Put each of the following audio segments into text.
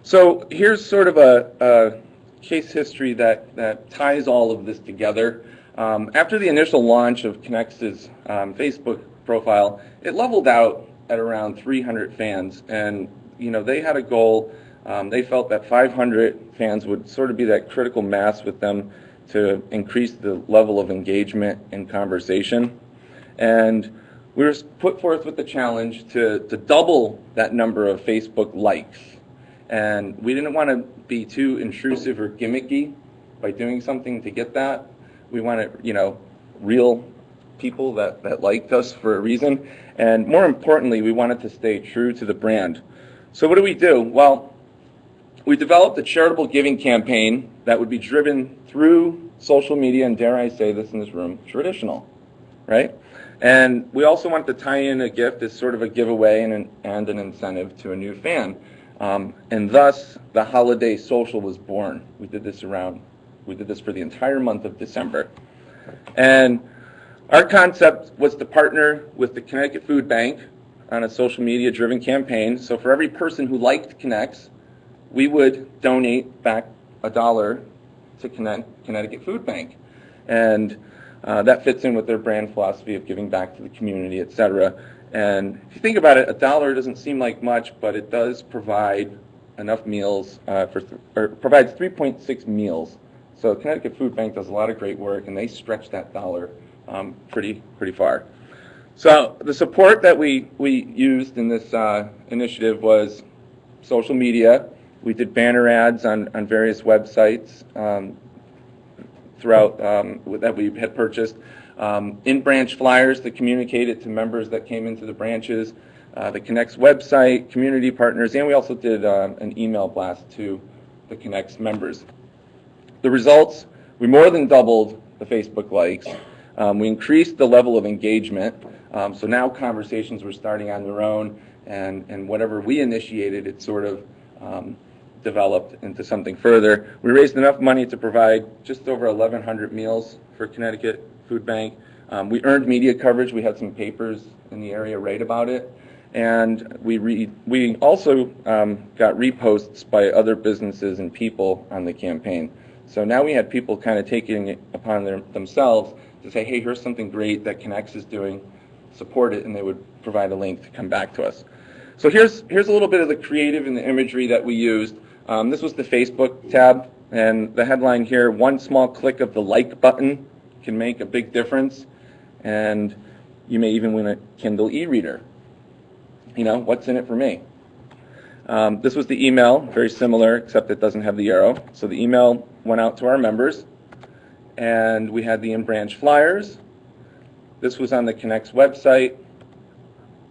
So here's sort of a case history that ties all of this together. After the initial launch of Connex's Facebook profile, it leveled out at around 300 fans, and they had a goal. They felt that 500 fans would sort of be that critical mass with them to increase the level of engagement and conversation. And we were put forth with the challenge to double that number of Facebook likes. And we didn't want to be too intrusive or gimmicky by doing something to get that. We wanted, real people that liked us for a reason. And more importantly, we wanted to stay true to the brand. So what do? Well, we developed a charitable giving campaign that would be driven through social media, and dare I say this in this room, traditional, right? And we also wanted to tie in a gift as sort of a giveaway and an incentive to a new fan. And thus, the holiday social was born. We did this for the entire month of December. And our concept was to partner with the Connecticut Food Bank on a social media driven campaign. So for every person who liked Connects, we would donate back $1 to Connecticut Food Bank. And that fits in with their brand philosophy of giving back to the community, etc. And if you think about it, $1 doesn't seem like much, but it does provide enough meals provides 3.6 meals. So Connecticut Food Bank does a lot of great work, and they stretch that dollar pretty far. So the support that we used in this initiative was social media. We did banner ads on various websites throughout that we had purchased. In-branch flyers that communicated to members that came into the branches, the Connects website, community partners, and we also did an email blast to the Connects members. The results, we more than doubled the Facebook likes. We increased the level of engagement. So now conversations were starting on their own, and whatever we initiated, it sort of developed into something further. We raised enough money to provide just over 1,100 meals for Connecticut Food Bank. We earned media coverage. We had some papers in the area write about it. And we also got reposts by other businesses and people on the campaign. So now we had people kind of taking it upon themselves to say, hey, here's something great that Connects is doing, support it, and they would provide a link to come back to us. So here's a little bit of the creative and the imagery that we used. This was the Facebook tab, and the headline here, one small click of the like button can make a big difference, and you may even win a Kindle e-reader. What's in it for me? This was the email, very similar, except it doesn't have the arrow. So the email went out to our members, and we had the in-branch flyers. This was on the Connects website.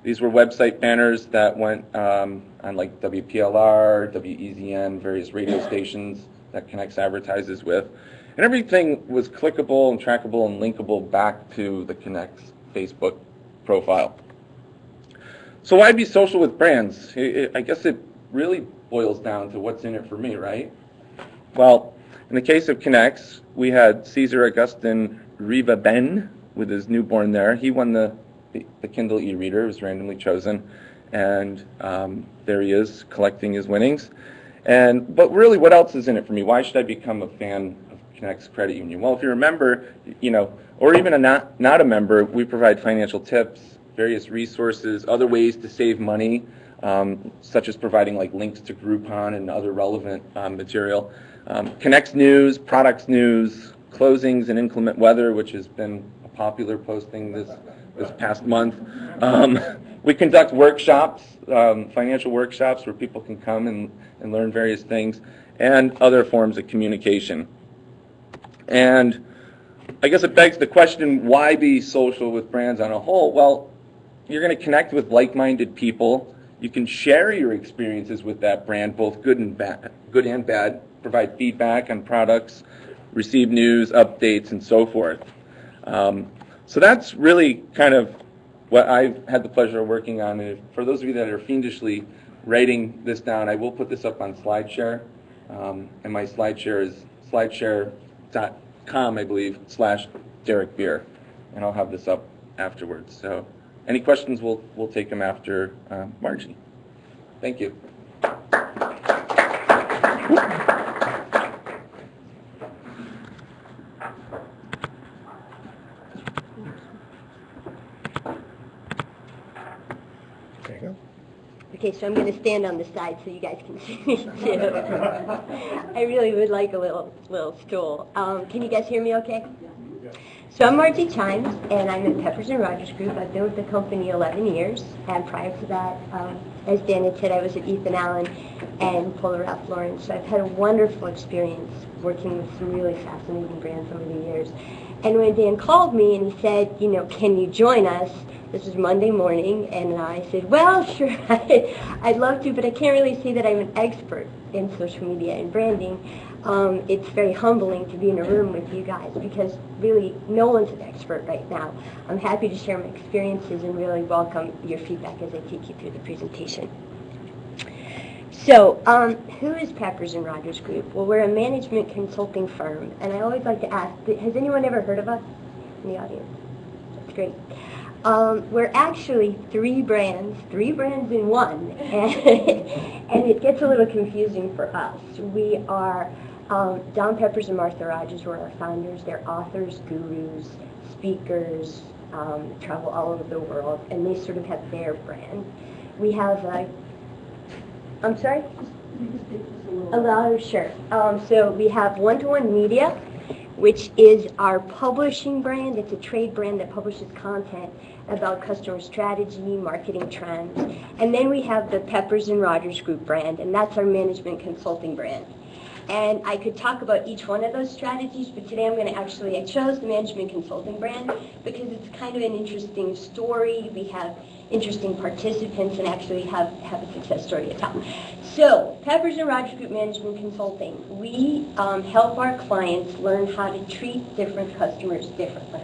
These were website banners that went on like WPLR, WEZN, various radio stations that Connects advertises with. And everything was clickable and trackable and linkable back to the Connects Facebook profile. So why be social with brands? I guess it really boils down to what's in it for me, right? Well, in the case of Connects, we had Caesar Augustin Riva Ben with his newborn there. He won the Kindle e-reader. It was randomly chosen. And there he is collecting his winnings. But really, what else is in it for me? Why should I become a fan of Connects Credit Union? Well, if you're a member, or even not a member, we provide financial tips, various resources, other ways to save money, such as providing like links to Groupon and other relevant material. Connects news, products news, closings and inclement weather, which has been a popular posting this past month. We conduct workshops, financial workshops where people can come and learn various things, and other forms of communication. And I guess it begs the question, why be social with brands on a whole? Well, you're going to connect with like-minded people. You can share your experiences with that brand, both good and bad, provide feedback on products, receive news, updates, and so forth. So that's really kind of what I've had the pleasure of working on. And for those of you that are fiendishly writing this down, I will put this up on SlideShare. And my SlideShare is slideshare.com, I believe, /Derek Beer. And I'll have this up afterwards. So any questions, we'll take them after Margie. Thank you. There you go. Okay, so I'm going to stand on the side so you guys can see me too. I really would like a little stool. Can you guys hear me okay? So I'm Margie Chimes, and I'm in Peppers & Rogers Group. I've been with the company 11 years, and prior to that, as Dan had said, I was at Ethan Allen and Polar Ralph Lauren. So I've had a wonderful experience working with some really fascinating brands over the years. And when Dan called me and he said, you know, can you join us? This was Monday morning, and I said, well, sure, I'd love to, but I can't really say that I'm an expert in social media and branding. It's very humbling to be in a room with you guys because really no one's an expert right now. I'm happy to share my experiences and really welcome your feedback as I take you through the presentation. So, who is Peppers & Rogers Group? Well, we're a management consulting firm, and I always like to ask, has anyone ever heard of us in the audience? That's great. We're actually three brands in one, and it gets a little confusing for us. We are Don Peppers and Martha Rogers were our founders. They're authors, gurus, speakers, travel all over the world, and they sort of have their brand. We have I'm sorry? Sure. So we have One-to-One Media, which is our publishing brand. It's a trade brand that publishes content about customer strategy, marketing trends. And then we have the Peppers & Rogers Group brand, and that's our management consulting brand. And I could talk about each one of those strategies, but today I'm going to I chose the management consulting brand because it's kind of an interesting story. We have interesting participants and actually have a success story to tell. So, Peppers & Rogers Group Management Consulting, we help our clients learn how to treat different customers differently.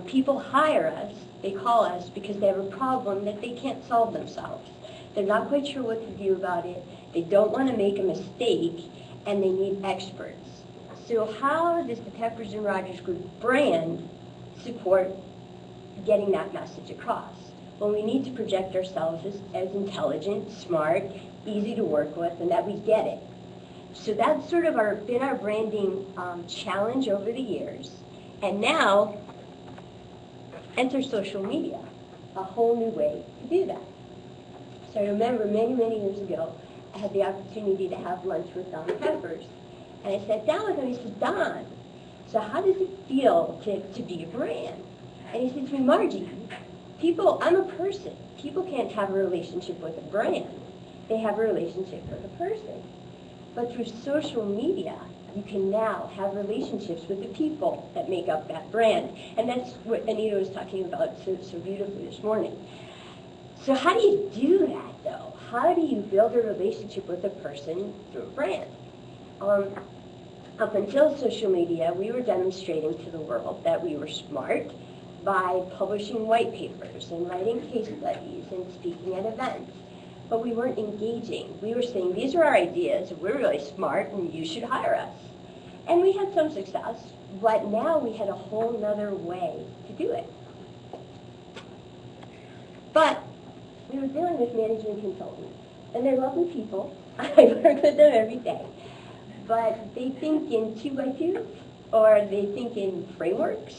People hire us, they call us because they have a problem that they can't solve themselves. They're not quite sure what to do about it, they don't want to make a mistake, and they need experts. So how does the Peppers & Rogers Group brand support getting that message across? Well, we need to project ourselves as intelligent, smart, easy to work with, and that we get it. So that's sort of been our branding challenge over the years. And now, enter social media, a whole new way to do that. So I remember many, many years ago, I had the opportunity to have lunch with Don Peppers. And I sat down with him and he said, Don, so how does it feel to be a brand? And he said to me, Margie, I'm a person. People can't have a relationship with a brand. They have a relationship with a person. But through social media, you can now have relationships with the people that make up that brand. And that's what Anita was talking about so beautifully this morning. So how do you do that, though? How do you build a relationship with a person through a brand? Up until social media, we were demonstrating to the world that we were smart by publishing white papers and writing case studies and speaking at events. But we weren't engaging. We were saying, these are our ideas, we're really smart, and you should hire us. And we had some success, but now we had a whole nother way to do it. But we were dealing with management consultants, and they're lovely people. I work with them every day. But they think in 2x2, or they think in frameworks.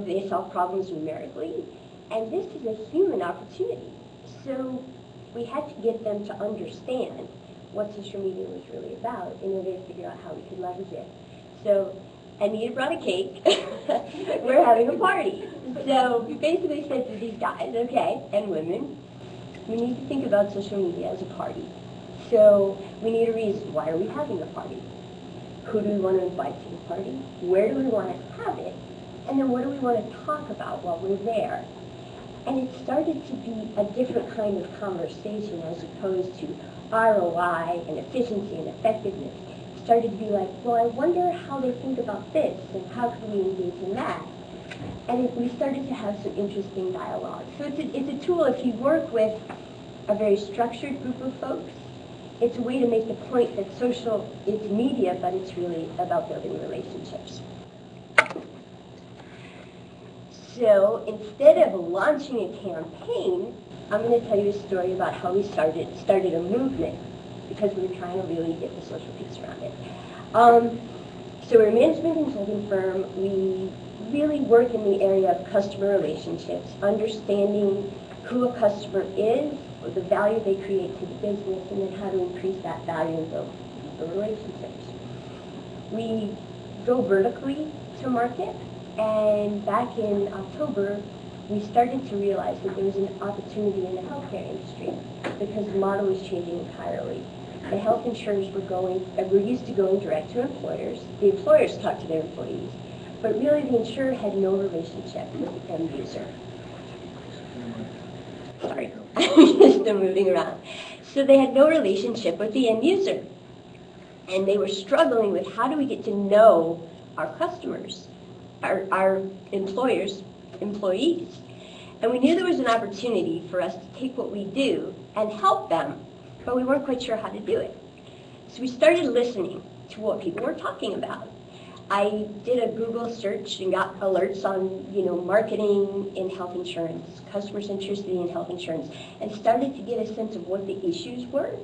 They solve problems numerically. And this is a human opportunity. So we had to get them to understand what social media was really about in order to figure out how we could leverage it. So Anita brought a cake. We're having a party. So we basically said to these guys, okay, and women, we need to think about social media as a party. So we need a reason. Why are we having a party? Who do we want to invite to the party? Where do we want to have it? And then what do we want to talk about while we're there? And it started to be a different kind of conversation as opposed to ROI and efficiency and effectiveness. It started to be like, well, I wonder how they think about this and how can we engage in that? And we started to have some interesting dialogue. So it's a tool if you work with a very structured group of folks. It's a way to make the point that social is media, but it's really about building relationships. So instead of launching a campaign, I'm going to tell you a story about how we started a movement. because we were trying to really get the social piece around it. So we're a management consulting firm. We really work in the area of customer relationships, understanding who a customer is, or the value they create to the business, and then how to increase that value and build the relationships. We go vertically to market, and back in October, we started to realize that there was an opportunity in the healthcare industry because the model was changing entirely. The health insurers were used to going direct to employers. The employers talked to their employees, but really the insurer had no relationship with the end user. Sorry, I'm still moving around. So they had no relationship with the end user. And they were struggling with how do we get to know our customers, our employers, employees. And we knew there was an opportunity for us to take what we do and help them, but we weren't quite sure how to do it. So we started listening to what people were talking about. I did a Google search and got alerts on, marketing in health insurance, customers interested in health insurance, and started to get a sense of what the issues were.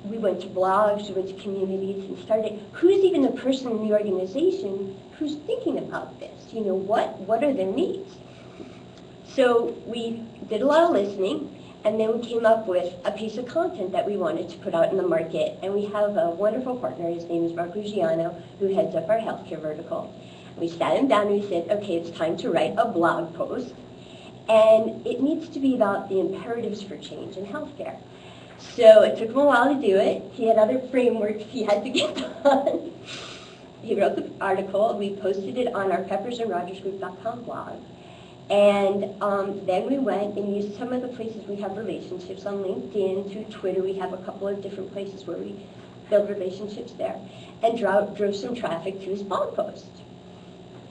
We went to blogs, we went to communities, and started, who's even the person in the organization who's thinking about this? What are their needs? So we did a lot of listening, and then we came up with a piece of content that we wanted to put out in the market. And we have a wonderful partner, his name is Mark Ruggiano, who heads up our healthcare vertical. We sat him down and we said, okay, it's time to write a blog post. And it needs to be about the imperatives for change in healthcare. So it took him a while to do it. He had other frameworks he had to get done. He wrote the article. We posted it on our peppersandrogersgroup.com blog. And then we went and used some of the places we have relationships on LinkedIn, through Twitter. We have a couple of different places where we build relationships there, and drove some traffic to his blog post.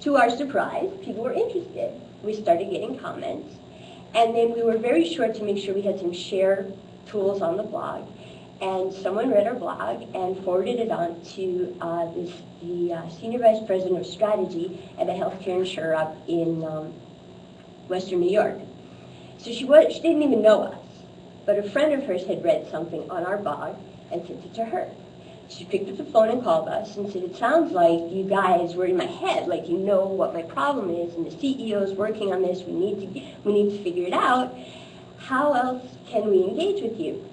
To our surprise, people were interested. We started getting comments. And then we were very sure to make sure we had some share tools on the blog. And someone read our blog and forwarded it on to the Senior Vice President of Strategy at a healthcare insurer up in Western New York. So she didn't even know us, but a friend of hers had read something on our blog and sent it to her. She picked up the phone and called us and said, it sounds like you guys were in my head, like you know what my problem is, and the CEO is working on this, we need to figure it out. How else can we engage with you?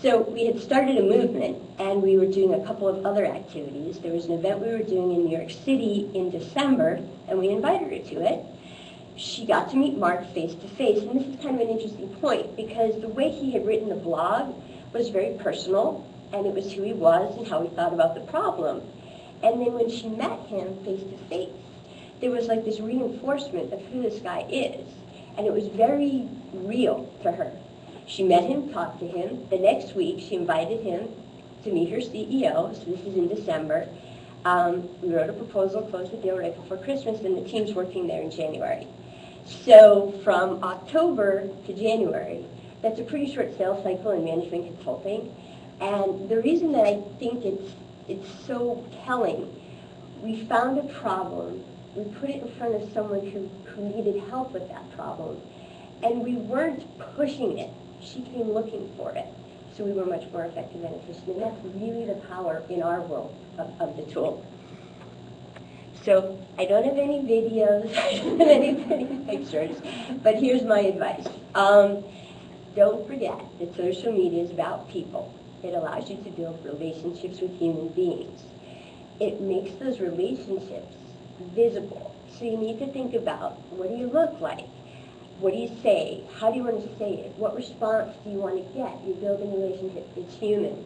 So we had started a movement, and we were doing a couple of other activities. There was an event we were doing in New York City in December, and we invited her to it. She got to meet Mark face to face, and this is kind of an interesting point because the way he had written the blog was very personal, and it was who he was and how he thought about the problem. And then when she met him face to face, there was like this reinforcement of who this guy is, and it was very real to her. She met him, talked to him. The next week, she invited him to meet her CEO, so this is in December. We wrote a proposal, closed the deal right before Christmas, and the team's working there in January. So from October to January, that's a pretty short sales cycle in management consulting. And the reason that I think it's so telling, we found a problem, we put it in front of someone who needed help with that problem, and we weren't pushing it. She came looking for it. So we were much more effective and efficient, and that's really the power in our world of the tool. So I don't have any videos, I don't have any pictures, but here's my advice. Don't forget that social media is about people. It allows you to build relationships with human beings. It makes those relationships visible. So you need to think about, what do you look like? What do you say? How do you want to say it? What response do you want to get? You're building a relationship. It's human.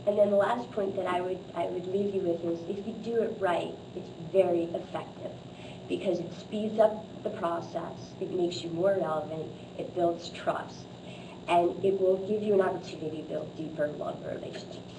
And then the last point that I would leave you with is, if you do it right, it's very effective because it speeds up the process, it makes you more relevant, it builds trust, and it will give you an opportunity to build deeper, longer relationships.